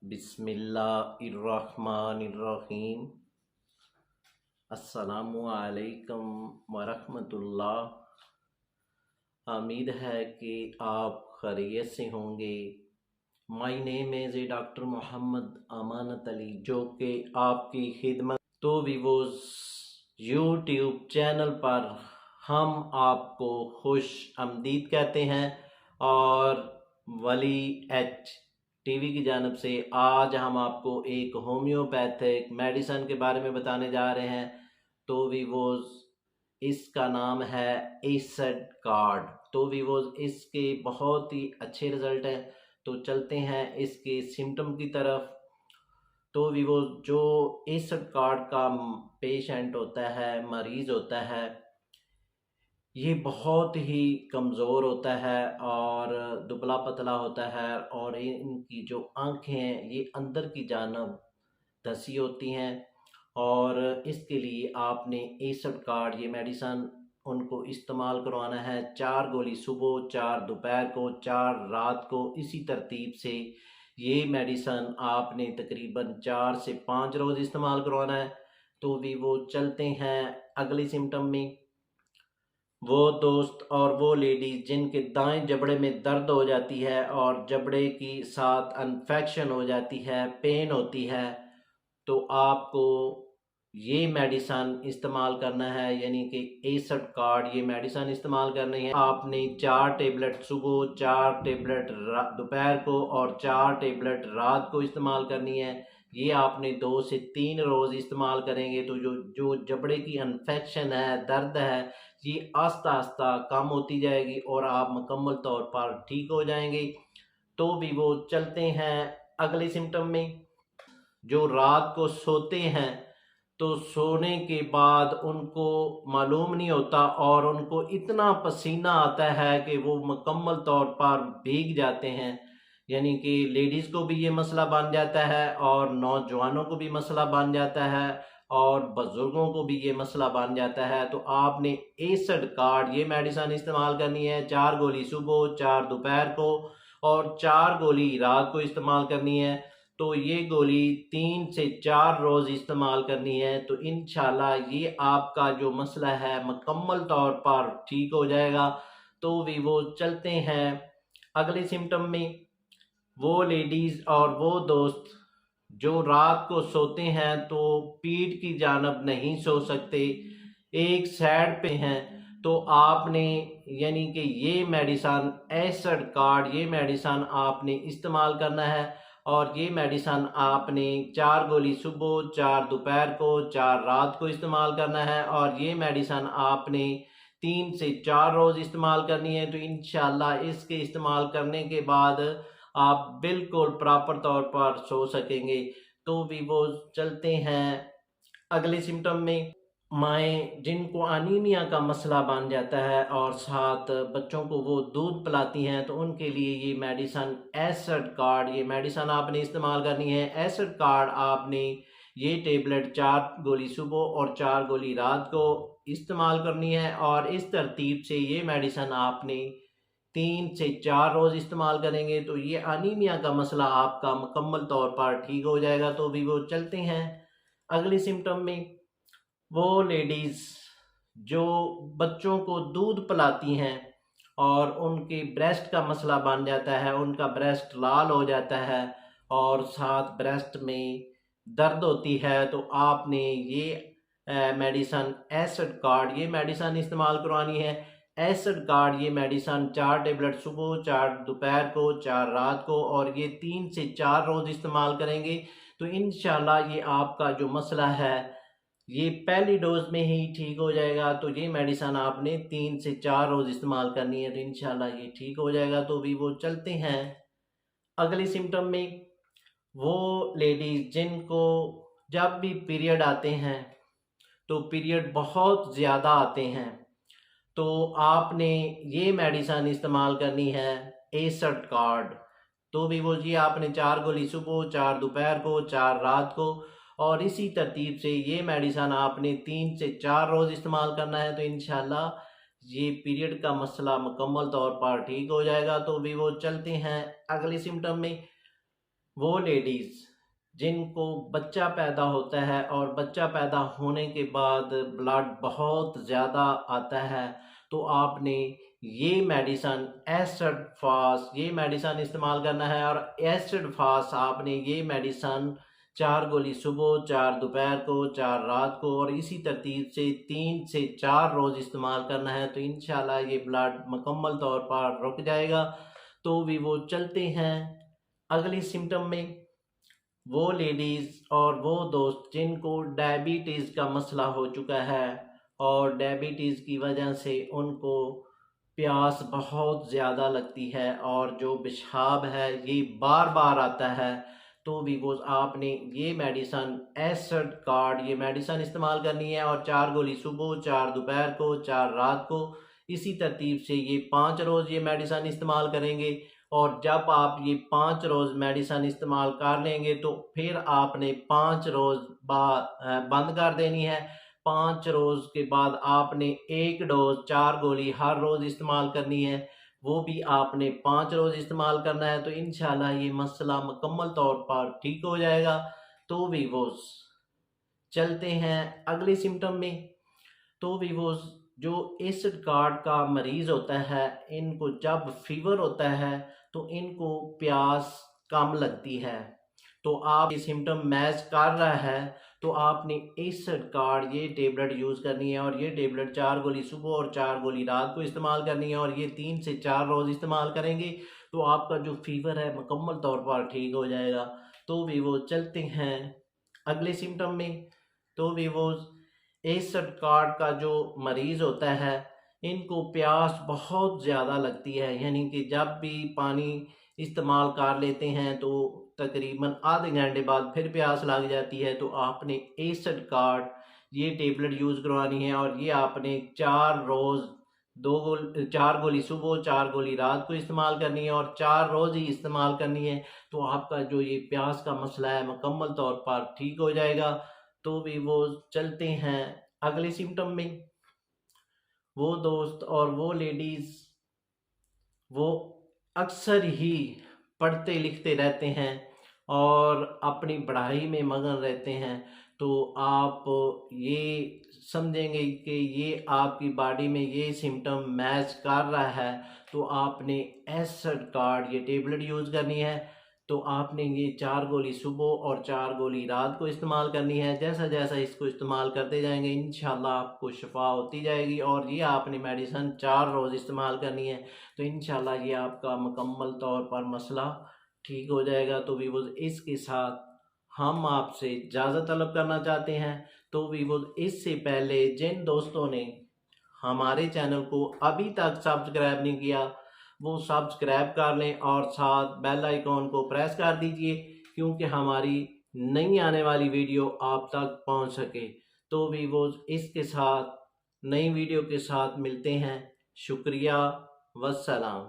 बिस्मिल्लाहिर्रहमानिर्रहीम। अस्सलामु अलैकुम वरहमतुल्लाह। उम्मीद है कि आप खैरियत से होंगे। My name is doctor Mohammad Amanat Ali, जो कि आपकी खिदमत तो वीवोज़ यूट्यूब चैनल पर हम आपको खुश आमदीद कहते हैं। और वली एच टीवी की जानब से आज हम आपको एक होम्योपैथिक मेडिसन के बारे में बताने जा रहे हैं। तो वीवोज़ इसका नाम है एसिड कार्ड। तो वीवोज़ इसके बहुत ही अच्छे रिज़ल्ट हैं। तो चलते हैं इसके सिम्टम की तरफ। तो वीवो जो एसिड कार्ड का पेशेंट होता है, मरीज़ होता है, ये बहुत ही कमज़ोर होता है और दुबला पतला होता है और इनकी जो आँखें हैं ये अंदर की जानब धसी होती हैं। और इसके लिए आपने एसिड कार्ड ये मेडिसन उनको इस्तेमाल करवाना है। 4 गोली सुबह, 4 दोपहर को, 4 रात को, इसी तरतीब से ये मेडिसन आपने तकरीबन 4 से 5 रोज़ इस्तेमाल करवाना है। तो भी वो चलते हैं अगले सिम्टम में। वो दोस्त और वो लेडीज़ जिनके दाएं जबड़े में दर्द हो जाती है और जबड़े की साथ इन्फेक्शन हो जाती है, पेन होती है, तो आपको ये मेडिसन इस्तेमाल करना है, यानी कि एसिड कार्ड ये मेडिसन इस्तेमाल करनी है। आपने 4 टेबलेट सुबह, 4 टेबलेट दोपहर को और 4 टेबलेट रात को इस्तेमाल करनी है। ये आपने 2 से 3 रोज़ इस्तेमाल करेंगे तो जो जो जबड़े की इन्फेक्शन है, दर्द है, ये आस्ता आस्ता कम होती जाएगी और आप मुकम्मल तौर पर ठीक हो जाएंगे। तो भी वो चलते हैं अगले सिम्टम में। जो रात को सोते हैं तो सोने के बाद उनको मालूम नहीं होता और उनको इतना पसीना आता है कि वो मुकम्मल तौर पर भीग जाते हैं। यानी कि लेडीज़ को भी ये मसला बन जाता है और नौजवानों को भी मसला बन जाता है और बुज़ुर्गों को भी ये मसला बन जाता है। तो आपने एसिड कार्ड ये मेडिसिन इस्तेमाल करनी है। 4 गोली सुबह, 4 दोपहर को और 4 गोली रात को इस्तेमाल करनी है। तो ये गोली 3 से 4 रोज़ इस्तेमाल करनी है। तो इंशाल्लाह ये आपका जो मसला है मुकम्मल तौर पर ठीक हो जाएगा। तो भी वो चलते हैं अगले सिम्टम में। वो लेडीज़ और वो दोस्त जो रात को सोते हैं तो पीठ की जानब नहीं सो सकते, एक साइड पे हैं, तो आपने यानी कि ये मेडिसन एसिड कार्ड ये मेडिसन आपने इस्तेमाल करना है। और ये मेडिसन आपने 4 गोली सुबह, 4 दोपहर को, 4 रात को इस्तेमाल करना है। और ये मेडिसन आपने 3 से 4 रोज़ इस्तेमाल करनी है। तो इंशाल्लाह इसके इस्तेमाल करने के बाद आप बिल्कुल प्रॉपर तौर पर सो सकेंगे। तो भी वो चलते हैं अगले सिम्टम में। माएँ जिनको अनीमिया का मसला बन जाता है और साथ बच्चों को वो दूध पिलाती हैं, तो उनके लिए ये मेडिसन एसिड कार्ड ये मेडिसन आपने इस्तेमाल करनी है। एसिड कार्ड आपने ये टेबलेट 4 गोली सुबह और 4 गोली रात को इस्तेमाल करनी है। और इस तरतीब से ये मेडिसन आपने 3 से 4 रोज़ इस्तेमाल करेंगे तो ये अनीमिया का मसला आपका मुकम्मल तौर पर ठीक हो जाएगा। तो भी वो चलते हैं अगले सिम्टम में। वो लेडीज़ जो बच्चों को दूध पिलाती हैं और उनके ब्रेस्ट का मसला बन जाता है, उनका ब्रेस्ट लाल हो जाता है और साथ ब्रेस्ट में दर्द होती है, तो आपने ये मेडिसन एसिड कार्ड ये मेडिसन इस्तेमाल करवानी है। एसिड कार्ड ये मेडिसन 4 टेबलेट सुबह, 4 दोपहर को, 4 रात को और ये 3 से 4 रोज़ इस्तेमाल करेंगे। तो इंशाल्लाह ये आपका जो मसला है ये पहली डोज में ही ठीक हो जाएगा। तो ये मेडिसन आपने 3 से 4 रोज़ इस्तेमाल करनी है, तो इंशाल्लाह ये ठीक हो जाएगा। तो भी वो चलते हैं अगले सिम्टम में। वो लेडीज़ जिनको जब भी पीरियड आते हैं तो पीरियड बहुत ज़्यादा आते हैं, तो आपने ये मेडिसन इस्तेमाल करनी है एसिड कार्ड। तो भी वो जी आपने 4 गोली सुबह, 4 दोपहर को, 4 रात को और इसी तरतीब से ये मेडिसन आपने 3 से 4 रोज़ इस्तेमाल करना है। तो इंशाल्लाह ये पीरियड का मसला मुकम्मल तौर पर ठीक हो जाएगा। तो भी वो चलते हैं अगले सिम्टम में। वो लेडीज़ जिनको बच्चा पैदा होता है और बच्चा पैदा होने के बाद ब्लड बहुत ज़्यादा आता है, तो आपने ये मेडिसन एसिड फास्ट ये मेडिसन इस्तेमाल करना है। और एसिड फास्ट आपने ये मेडिसन 4 गोली सुबह, 4 दोपहर को, 4 रात को और इसी तरतीब से 3 से 4 रोज़ इस्तेमाल करना है। तो इंशाल्लाह ये ब्लड मुकम्मल तौर पर रुक जाएगा। तो भी वो चलते हैं अगले सिम्टम में। वो लेडीज़ और वो दोस्त जिनको डायबिटीज़ का मसला हो चुका है और डायबिटीज़ की वजह से उनको प्यास बहुत ज़्यादा लगती है और जो पेशाब है ये बार बार आता है, तो भी वो आपने ये मेडिसन एसिड कार्ड ये मेडिसन इस्तेमाल करनी है। और 4 गोली सुबह, 4 दोपहर को, 4 रात को, इसी तरतीब से ये 5 रोज़ ये मेडिसन इस्तेमाल करेंगे। और जब आप ये 5 रोज़ मेडिसन इस्तेमाल कर लेंगे तो फिर आपने 5 रोज़ बंद कर देनी है। 5 रोज़ के बाद आपने 1 डोज 4 गोली हर रोज़ इस्तेमाल करनी है, वो भी आपने 5 रोज़ इस्तेमाल करना है। तो इंशाल्लाह ये मसला मुकम्मल तौर पर ठीक हो जाएगा। तो वीवोस चलते हैं अगले सिम्टम में। तो वीवोस जो एसिड कार्ड का मरीज़ होता है, इनको जब फीवर होता है तो इनको प्यास कम लगती है। तो आप ये सिम्टम मैच कर रहा है तो आपने एसिड कार्ड ये टेबलेट यूज़ करनी है। और ये टेबलेट 4 गोली सुबह और 4 गोली रात को इस्तेमाल करनी है। और ये 3 से 4 रोज़ इस्तेमाल करेंगे तो आपका जो फीवर है मुकम्मल तौर पर ठीक हो जाएगा। तो भी वो चलते हैं अगले सिम्टम में। तो भी वो एसिड कार्ड का जो मरीज़ होता है, इनको प्यास बहुत ज़्यादा लगती है, यानी कि जब भी पानी इस्तेमाल कर लेते हैं तो तकरीबन आधे घंटे बाद फिर प्यास लग जाती है। तो आपने एसिड कार्ड ये टेबलेट यूज़ करवानी है। और ये आपने 4 रोज़ 4 गोली सुबह, 4 गोली रात को इस्तेमाल करनी है और 4 रोज़ ही इस्तेमाल करनी है। तो आपका जो ये प्यास का मसला है मुकम्मल तौर पर ठीक हो जाएगा। तो भी वो चलते हैं अगले सिम्टम में। वो दोस्त और वो लेडीज़ वो अक्सर ही पढ़ते लिखते रहते हैं और अपनी पढ़ाई में मगन रहते हैं। तो आप ये समझेंगे कि ये आपकी बॉडी में ये सिम्टम मैच कर रहा है, तो आपने एसिड कार्ड ये टेबलेट यूज़ करनी है। तो आपने ये 4 गोली सुबह और 4 गोली रात को इस्तेमाल करनी है। जैसा जैसा इसको इस्तेमाल करते जाएंगे इंशाल्लाह आपको शिफा होती जाएगी। और ये आपने मेडिसन 4 रोज़ इस्तेमाल करनी है। तो इंशाल्लाह ये आपका मुकम्मल तौर पर मसला ठीक हो जाएगा। तो भी वो इसके साथ हम आपसे इजाज़त तलब करना चाहते हैं। तो भी वो इससे पहले जिन दोस्तों ने हमारे चैनल को अभी तक सब्सक्राइब नहीं किया, वो सब्सक्राइब कर लें और साथ बेल आइकॉन को प्रेस कर दीजिए, क्योंकि हमारी नई आने वाली वीडियो आप तक पहुंच सके। तो भी वो इसके साथ नई वीडियो के साथ मिलते हैं। शुक्रिया, वस्सलाम।